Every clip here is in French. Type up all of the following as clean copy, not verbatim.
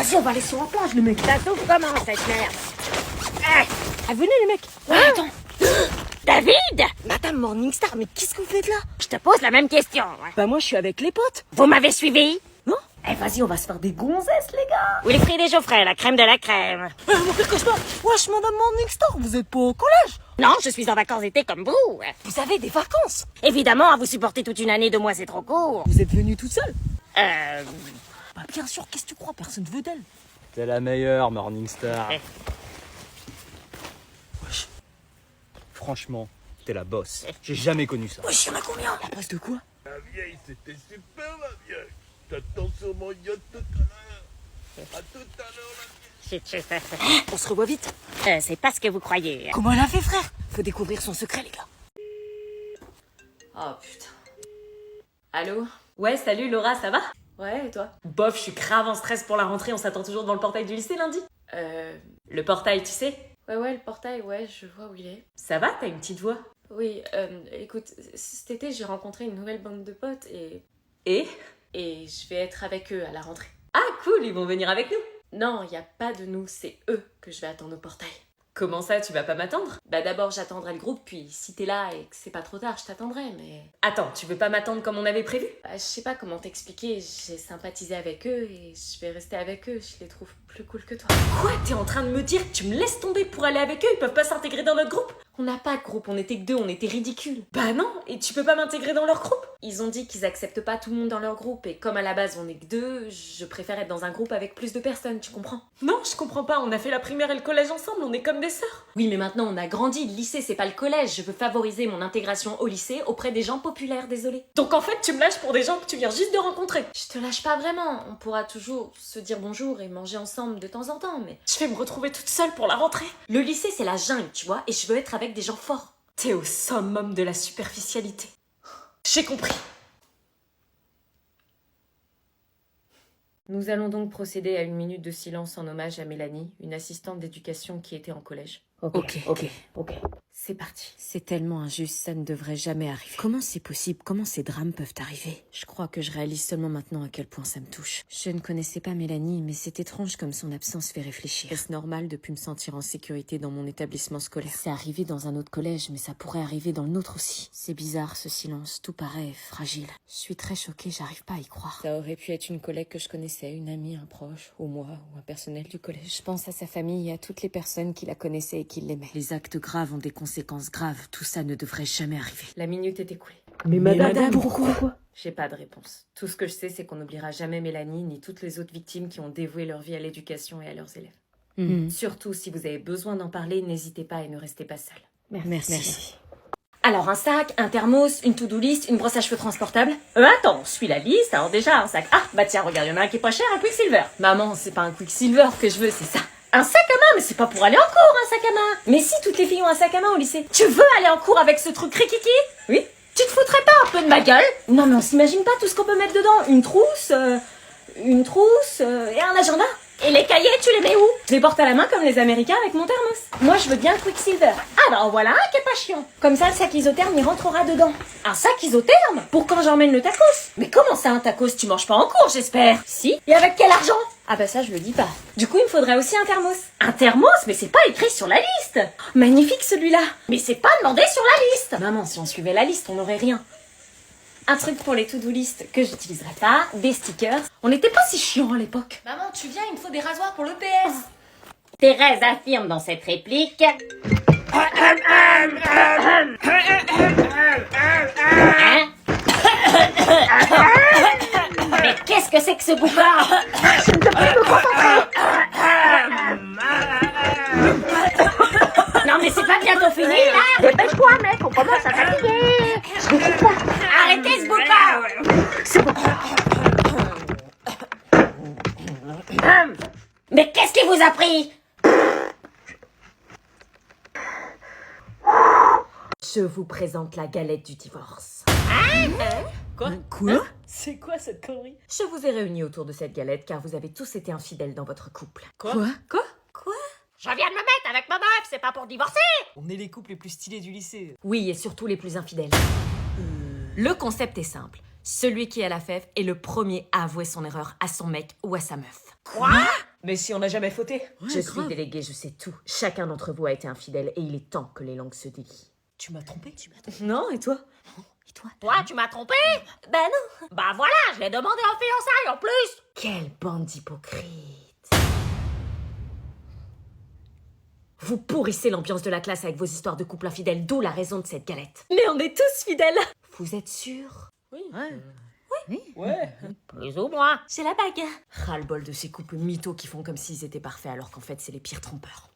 Vas-y, on va aller sur la plage, le mec. Ça s'ouvre comment, cette merde? Ah, venez, les mecs. Ouais, attends. David! Madame Morningstar, mais qu'est-ce que vous faites là? Je te pose la même question. Ouais. Bah, moi, je suis avec les potes. Vous m'avez suivi? Non? Eh, vas-y, on va se faire des gonzesses, les gars. Wilfried et Geoffrey, la crème de la crème. Mon quel cauchemar. Wesh, Madame Morningstar, vous êtes pas au collège? Non, je suis en vacances d'été comme vous. Vous avez des vacances. Évidemment, à vous supporter toute une année, 2 mois, c'est trop court. Vous êtes venue toute seule? Euh... Bah, bien sûr, qu'est-ce que tu crois? Personne veut d'elle. T'es la meilleure, Morningstar. Eh. Wesh. Franchement, t'es la boss. J'ai jamais connu ça. Wesh, y'en a combien? La bosse de quoi? La vieille, c'était super, la vieille. T'attends sur mon yacht tout à l'heure. À tout à l'heure, la vieille. Chut. On se revoit vite. C'est pas ce que vous croyez. Comment elle a fait, frère? Faut découvrir son secret, les gars. Oh putain. Allô? Ouais, salut Laura, ça va? Ouais, et toi? Bof, je suis grave en stress pour la rentrée, on s'attend toujours devant le portail du lycée lundi. Le portail, tu sais? Ouais, le portail, ouais, je vois où il est. Ça va, t'as une petite voix? Oui, écoute, cet été, j'ai rencontré une nouvelle bande de potes Et? et je vais être avec eux à la rentrée. Ah cool, ils vont venir avec nous. Non, y a pas de nous, c'est eux que je vais attendre au portail. Comment ça, tu vas pas m'attendre? Bah d'abord, j'attendrai le groupe, puis si t'es là et que c'est pas trop tard, je t'attendrai, mais... Attends, tu veux pas m'attendre comme on avait prévu? Bah, je sais pas comment t'expliquer, j'ai sympathisé avec eux et je vais rester avec eux, je les trouve plus cool que toi. Quoi? T'es en train de me dire que tu me laisses tomber pour aller avec eux? Ils peuvent pas s'intégrer dans notre groupe? On n'a pas de groupe, on était que 2, on était ridicules. Bah non, et tu peux pas m'intégrer dans leur groupe? Ils ont dit qu'ils acceptent pas tout le monde dans leur groupe, et comme à la base on est que 2, je préfère être dans un groupe avec plus de personnes, tu comprends? Non, je comprends pas, on a fait la primaire et le collège ensemble, on est comme des sœurs. Oui, mais maintenant on a grandi, le lycée c'est pas le collège, je veux favoriser mon intégration au lycée auprès des gens populaires, désolé. Donc en fait, tu me lâches pour des gens que tu viens juste de rencontrer. Je te lâche pas vraiment, on pourra toujours se dire bonjour et manger ensemble de temps en temps, mais... Je vais me retrouver toute seule pour la rentrée. Le lycée c'est la jungle, tu vois, et je veux être avec des gens forts. T'es au summum de la superficialité. J'ai compris. Nous allons donc procéder à 1 minute de silence en hommage à Mélanie, une assistante d'éducation qui était en collège. Ok. C'est parti. C'est tellement injuste, ça ne devrait jamais arriver. Comment c'est possible? Comment ces drames peuvent arriver? Je crois que je réalise seulement maintenant à quel point ça me touche. Je ne connaissais pas Mélanie, mais c'est étrange comme son absence fait réfléchir. Est-ce normal de plus me sentir en sécurité dans mon établissement scolaire? C'est arrivé dans un autre collège, mais ça pourrait arriver dans le nôtre aussi. C'est bizarre ce silence, tout paraît fragile. Je suis très choquée, j'arrive pas à y croire. Ça aurait pu être une collègue que je connaissais, une amie, un proche, ou moi, ou un personnel du collège. Je pense à sa famille et à toutes les personnes qui la connaissaient et qui l'aimaient. Les actes graves ont des conséquences graves, tout ça ne devrait jamais arriver. La minute est écoulée. Mais madame, pourquoi? J'ai pas de réponse. Tout ce que je sais, c'est qu'on n'oubliera jamais Mélanie ni toutes les autres victimes qui ont dévoué leur vie à l'éducation et à leurs élèves. Surtout, si vous avez besoin d'en parler, n'hésitez pas et ne restez pas seul. Merci. Alors, un sac, un thermos, une to-do list, une brosse à cheveux transportable. Attends, on suit la liste, alors déjà un sac. Ah, bah tiens, regarde, il y en a un qui est pas cher, un Quicksilver. Maman, c'est pas un Quicksilver que je veux, c'est ça. Un sac à main, mais c'est pas pour aller en cours, un sac à main. Mais si, toutes les filles ont un sac à main au lycée. Tu veux aller en cours avec ce truc rikiki? Oui. Tu te foutrais pas un peu de ma gueule? Non, mais on s'imagine pas tout ce qu'on peut mettre dedans. Une trousse et un agenda. Et les cahiers, tu les mets où? Je les porte à la main comme les Américains avec mon thermos. Moi, je veux bien le Quicksilver. Ah bah en voilà un qui est pas chiant. Comme ça, le sac isotherme, il rentrera dedans. Un sac isotherme? Pour quand j'emmène le tacos. Mais comment ça un tacos? Tu manges pas en cours, j'espère. Si. Et avec quel argent? Ah bah ça, je le dis pas. Du coup, il me faudrait aussi un thermos. Un thermos? Mais c'est pas écrit sur la liste. Magnifique celui-là. Mais c'est pas demandé sur la liste. Maman, si on suivait la liste, on n'aurait rien. Un truc pour les to-do list que j'utiliserai pas, des stickers. On n'était pas si chiant à l'époque. Maman, tu viens, il me faut des rasoirs pour l'EPS. Thérèse affirme dans cette réplique... Hein? Mais qu'est-ce que c'est que ce boucan? Je ne peux plus me concentrer. Non mais c'est pas bientôt fini là. Dépêche-toi mec, on commence à fatiguer. Je ne trouve pas. Arrêtez ce boucan. Mais qu'est-ce qui vous a pris? Je vous présente la galette du divorce. Quoi? C'est quoi cette connerie? Je vous ai réunis autour de cette galette car vous avez tous été infidèles dans votre couple. Quoi? Je viens de me mettre avec ma meuf, c'est pas pour divorcer. On est les couples les plus stylés du lycée. Oui, et surtout les plus infidèles. Le concept est simple. Celui qui a la fève est le premier à avouer son erreur à son mec ou à sa meuf. Quoi? Mais si on n'a jamais fauté. Je suis déléguée, je sais tout. Chacun d'entre vous a été infidèle et il est temps que les langues se délient. Tu m'as trompé. Non, et toi? Toi, tu m'as trompé? Ben non. Bah voilà, je l'ai demandé en fiançailles en plus. Quelle bande d'hypocrites! Vous pourrissez l'ambiance de la classe avec vos histoires de couple infidèle, d'où la raison de cette galette. Mais on est tous fidèles. Vous êtes sûrs? Ouais. Plus ou moins. J'ai la bague. Ras-le-bol de ces couples mythos qui font comme s'ils étaient parfaits alors qu'en fait c'est les pires trompeurs.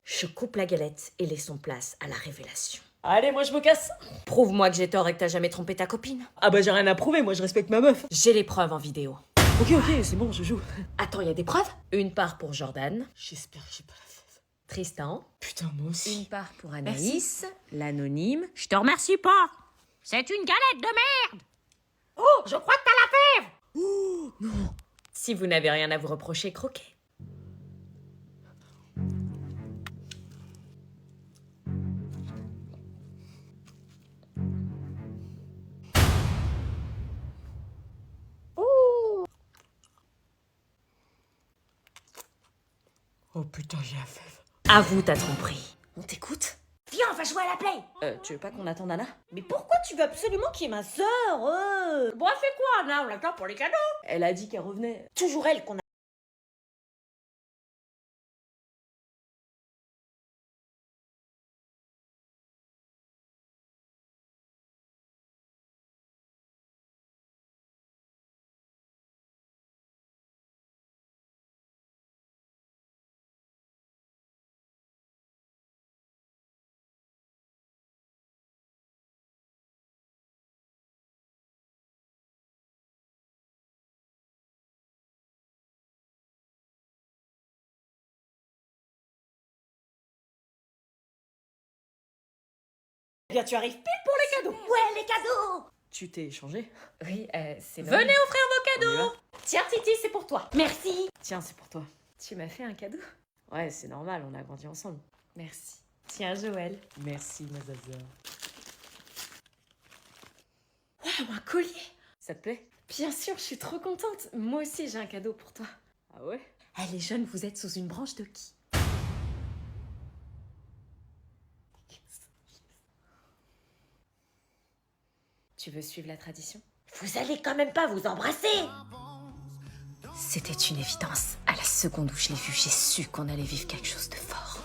Je coupe la galette et laissons place à la révélation. Allez, moi je me casse. Prouve-moi que j'ai tort et que t'as jamais trompé ta copine. Ah bah j'ai rien à prouver, moi je respecte ma meuf. J'ai les preuves en vidéo. Ok, c'est bon, je joue. Attends, il y a des preuves? Une part pour Jordan, J'espère que j'ai pas la fève. Tristan, Putain, moi aussi. une part pour Anaïs, l'anonyme. Je te remercie pas. C'est une galette de merde. Oh, je crois que t'as la fève. Si vous n'avez rien à vous reprocher, croquez. Oh putain, j'ai la fève. Avoue ta tromperie. On t'écoute? Viens, on va jouer à la play. Tu veux pas qu'on attende Anna? Mais pourquoi tu veux absolument qu'il y ait ma sœur? Bon, elle fait quoi, Anna? On l'attend pour les cadeaux. Elle a dit qu'elle revenait. Toujours elle qu'on a. Eh bien, tu arrives pile pour les cadeaux. Ouais, les cadeaux! Tu t'es échangé? Oui, c'est Venez offrir vos On y va? cadeaux. Tiens, Titi, c'est pour toi. Merci. Tiens, c'est pour toi. Tu m'as fait un cadeau? Ouais, c'est normal, on a grandi ensemble. Merci. Tiens, Joël. Merci, ma zaza. Waouh, un collier! Ça te plaît? Bien sûr, je suis trop contente. Moi aussi, j'ai un cadeau pour toi. Ah ouais? Elle est jeune, vous êtes sous une branche de qui? Tu veux suivre la tradition? Vous allez quand même pas vous embrasser. C'était une évidence. À la seconde où je l'ai vu, j'ai su qu'on allait vivre quelque chose de fort.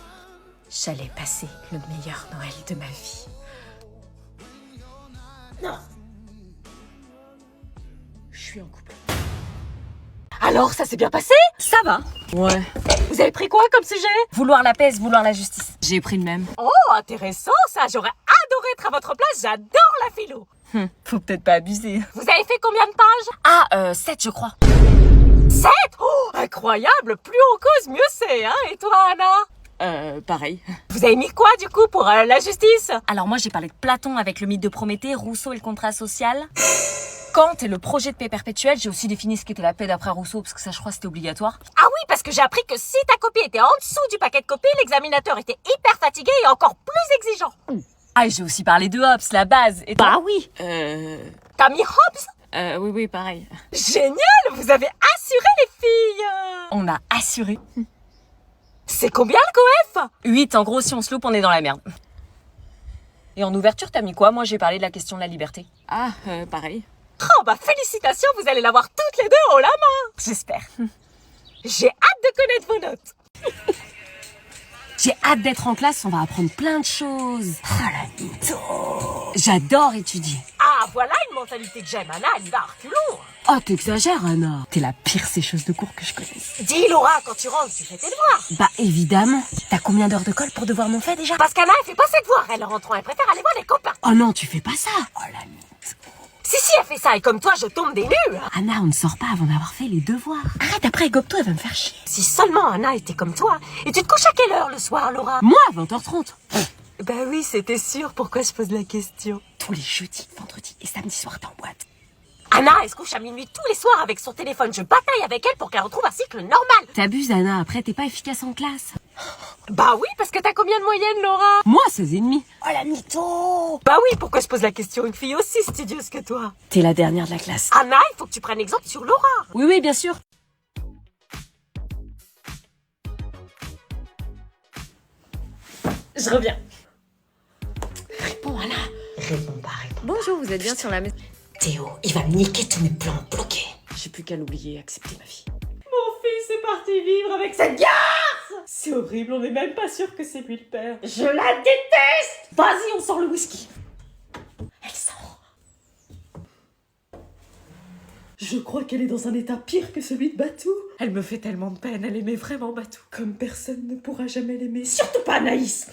J'allais passer le meilleur Noël de ma vie. Non. Je suis en couple. Alors, ça s'est bien passé? Ça va. Ouais. Vous avez pris quoi comme sujet? Vouloir la paix, vouloir la justice. J'ai pris le même. Oh, intéressant ça. J'aurais adoré être à votre place. J'adore la philo. Faut peut-être pas abuser. Vous avez fait combien de pages? Ah, 7 je crois. 7? Oh, incroyable. Plus on cause, mieux c'est, hein? Et toi, Anna? Pareil. Vous avez mis quoi, du coup, pour la justice? Alors moi j'ai parlé de Platon avec le mythe de Prométhée, Rousseau et le contrat social. Kant et le projet de paix perpétuelle, j'ai aussi défini ce qu'était la paix d'après Rousseau, parce que ça je crois c'était obligatoire. Ah oui, parce que j'ai appris que si ta copie était en dessous du paquet de copies, l'examinateur était hyper fatigué et encore plus exigeant. Ah et j'ai aussi parlé de Hobbes, la base. Et toi? Bah oui. T'as mis Hobbes? Oui, pareil. Génial, vous avez assuré les filles. On a assuré. C'est combien le coef? 8, en gros si on se loupe on est dans la merde. Et en ouverture t'as mis quoi? Moi j'ai parlé de la question de la liberté. Ah, pareil. Oh bah félicitations, vous allez l'avoir toutes les deux haut la main. J'espère. J'ai hâte de connaître vos notes. J'ai hâte d'être en classe, on va apprendre plein de choses. Oh la mytho. J'adore étudier. Ah voilà une mentalité que j'aime, Anna, elle y va à reculons. Oh t'exagères Anna. T'es la pire sécheuse de cours que je connaisse. Dis Laura, quand tu rentres, tu fais tes devoirs. Bah évidemment. T'as combien d'heures de colle pour devoir mon fait déjà? Parce qu'Anna, elle fait pas ses devoirs, elle rentre, elle préfère aller voir les copains. Oh non, tu fais pas ça. Oh la mytho. Si, elle fait ça, et comme toi, je tombe des nues. Anna, on ne sort pas avant d'avoir fait les devoirs. Arrête, après, gobe-toi, elle va me faire chier. Si seulement Anna était comme toi. Et tu te couches à quelle heure le soir, Laura? Moi, à 20h30. Bah oui, c'était sûr, pourquoi je pose la question? Tous les jeudis, vendredis et samedi soir, t'es en boîte. Anna, elle se couche à minuit tous les soirs avec son téléphone. Je bataille avec elle pour qu'elle retrouve un cycle normal. T'abuses, Anna, après, t'es pas efficace en classe. Bah oui, parce que t'as combien de moyenne, Laura? Moi, 16,5. Oh la mytho! Bah oui, pourquoi je pose la question? Une fille aussi studieuse que toi. T'es la dernière de la classe. Anna, il faut que tu prennes exemple sur Laura. Oui, bien sûr. Je reviens. Réponds, Anna. Réponds pas. Bonjour, vous êtes bien sur la maison. Théo, il va me niquer tous mes plans bloqués. J'ai plus qu'à l'oublier et accepter ma vie. Mon fils est parti vivre avec cette garce. C'est horrible, on n'est même pas sûr que c'est lui le père. Je la déteste! Vas-y, on sort le whisky. Elle sort. Je crois qu'elle est dans un état pire que celui de Batou. Elle me fait tellement de peine, elle aimait vraiment Batou. Comme personne ne pourra jamais l'aimer, surtout pas Anaïs.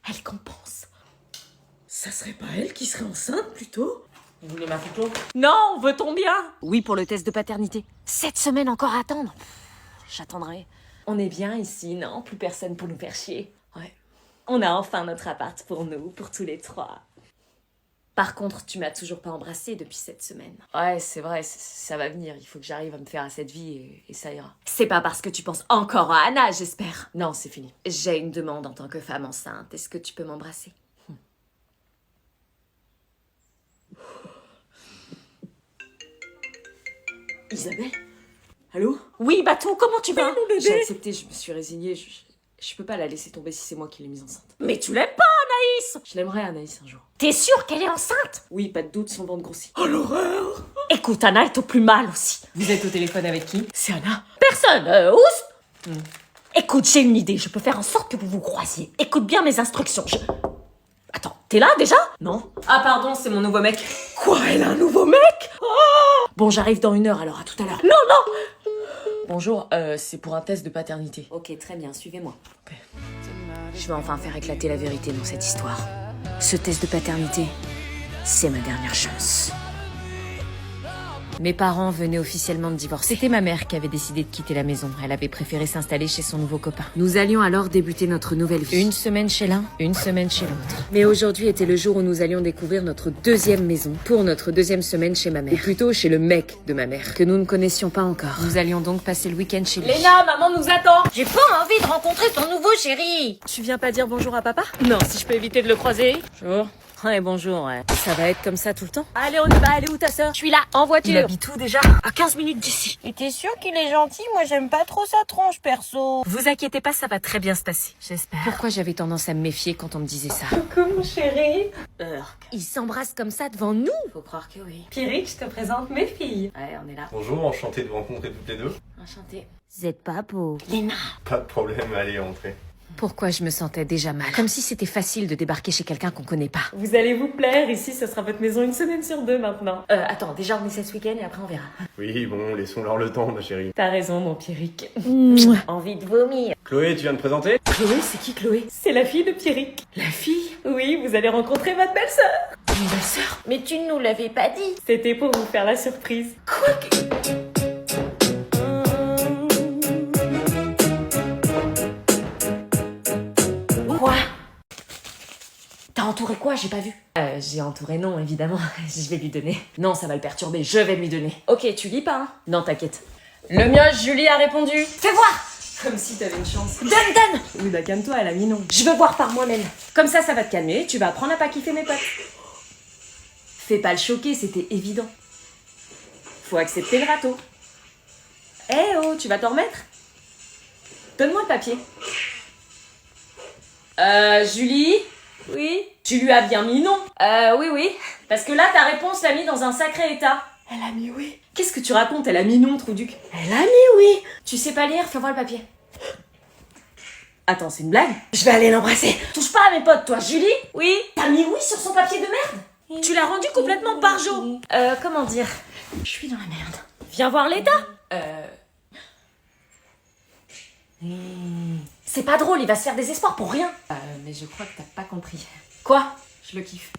Elle compense. Ça serait pas elle qui serait enceinte plutôt? Vous voulez ma photo? Non, veut ton bien? Oui, pour le test de paternité. 7 semaines encore à attendre. J'attendrai. On est bien ici, non? Plus personne pour nous faire chier. Ouais. On a enfin notre appart pour nous, pour tous les 3. Par contre, tu m'as toujours pas embrassée depuis 7 semaines. Ouais, c'est vrai, ça va venir. Il faut que j'arrive à me faire à cette vie et ça ira. C'est pas parce que tu penses encore à Anna, j'espère. Non, c'est fini. J'ai une demande en tant que femme enceinte. Est-ce que tu peux m'embrasser? Isabelle? Allô? Oui, Batou, comment tu vas? J'ai accepté, je me suis résignée. Je peux pas la laisser tomber si c'est moi qui l'ai mise enceinte. Mais tu l'aimes pas, Anaïs? Je l'aimerais, Anaïs, un jour. T'es sûre qu'elle est enceinte? Oui, pas de doute, son ventre grossit. Oh l'horreur! Écoute, Anna est au plus mal aussi. Vous êtes au téléphone avec qui? C'est Anna. Personne, oust! Écoute, j'ai une idée, je peux faire en sorte que vous vous croisiez. Écoute bien mes instructions, Attends, t'es là déjà? Non. Ah pardon, c'est mon nouveau mec. Quoi, elle a un nouveau mec? Oh bon, j'arrive dans 1 heure, alors à tout à l'heure. Non, non! Bonjour, c'est pour un test de paternité. Ok, très bien, suivez-moi. Je vais enfin faire éclater la vérité dans cette histoire. Ce test de paternité, c'est ma dernière chance. Mes parents venaient officiellement de divorcer. C'était ma mère qui avait décidé de quitter la maison. Elle avait préféré s'installer chez son nouveau copain. Nous allions alors débuter notre nouvelle vie. 1 semaine chez l'un, 1 semaine chez l'autre. Mais aujourd'hui était le jour où nous allions découvrir notre 2e maison pour notre 2e semaine chez ma mère. Ou plutôt chez le mec de ma mère, que nous ne connaissions pas encore. Nous allions donc passer le week-end chez lui. Léna, maman nous attend! J'ai pas envie de rencontrer ton nouveau chéri. Tu viens pas dire bonjour à papa? Non, si je peux éviter de le croiser. Bonjour. Ouais, bonjour, ouais. Ça va être comme ça tout le temps? Allez, on y va. Elle est où ta sœur? Je suis là. En voiture. Il habite où déjà? À 15 minutes d'ici. Et t'es sûre qu'il est gentil? Moi, j'aime pas trop sa tronche, perso. Vous inquiétez pas, ça va très bien se passer. J'espère. Pourquoi j'avais tendance à me méfier quand on me disait ça? Coucou mon chéri. Ils s'embrassent comme ça devant nous? Faut croire que oui. Pierrick, je te présente mes filles. Ouais, on est là. Bonjour, enchanté de vous rencontrer toutes les deux. Enchanté. Vous êtes pas beau. Léna. Pas de problème, allez, entrez. Pourquoi je me sentais déjà mal? Comme si c'était facile de débarquer chez quelqu'un qu'on connaît pas. Vous allez vous plaire, ici ce sera votre maison 1 semaine sur 2 maintenant. Attends, déjà on essaie ce week-end et après on verra. Oui, bon, laissons-leur le temps, ma chérie. T'as raison mon Pierrick. Envie de vomir. Chloé, tu viens de présenter? Chloé, c'est qui Chloé? C'est la fille de Pierrick. La fille? Oui, vous allez rencontrer votre belle-sœur. Une belle-sœur? Mais tu ne nous l'avais pas dit. C'était pour vous faire la surprise. Quoi que... Quoi? T'as entouré quoi? J'ai pas vu. J'ai entouré non, évidemment. Je vais lui donner. Non, ça va le perturber, je vais lui donner. Ok, tu lis pas, hein? Non, t'inquiète. Le mioche, Julie a répondu. Fais voir. Comme si t'avais une chance. Donne. Oui, bah calme-toi, elle a mis non. Je veux voir par moi-même. Comme ça va te calmer, tu vas apprendre à pas kiffer mes potes. Fais pas le choquer, c'était évident. Faut accepter le râteau. Eh oh, tu vas t'en remettre? Donne-moi le papier. Julie? Oui? Tu lui as bien mis non? Oui. Parce que là, ta réponse l'a mis dans un sacré état. Elle a mis oui. Qu'est-ce que tu racontes? Elle a mis non, trou duc. Elle a mis oui. Tu sais pas lire? Fais voir le papier. Attends, c'est une blague? Je vais aller l'embrasser. Touche pas à mes potes, toi. Julie? Oui? T'as mis oui sur son papier de merde? Tu l'as rendu complètement barjo. Comment dire? Je suis dans la merde. Viens voir l'état. C'est pas drôle, il va se faire des espoirs pour rien. Mais je crois que t'as pas compris. Quoi? Je le kiffe.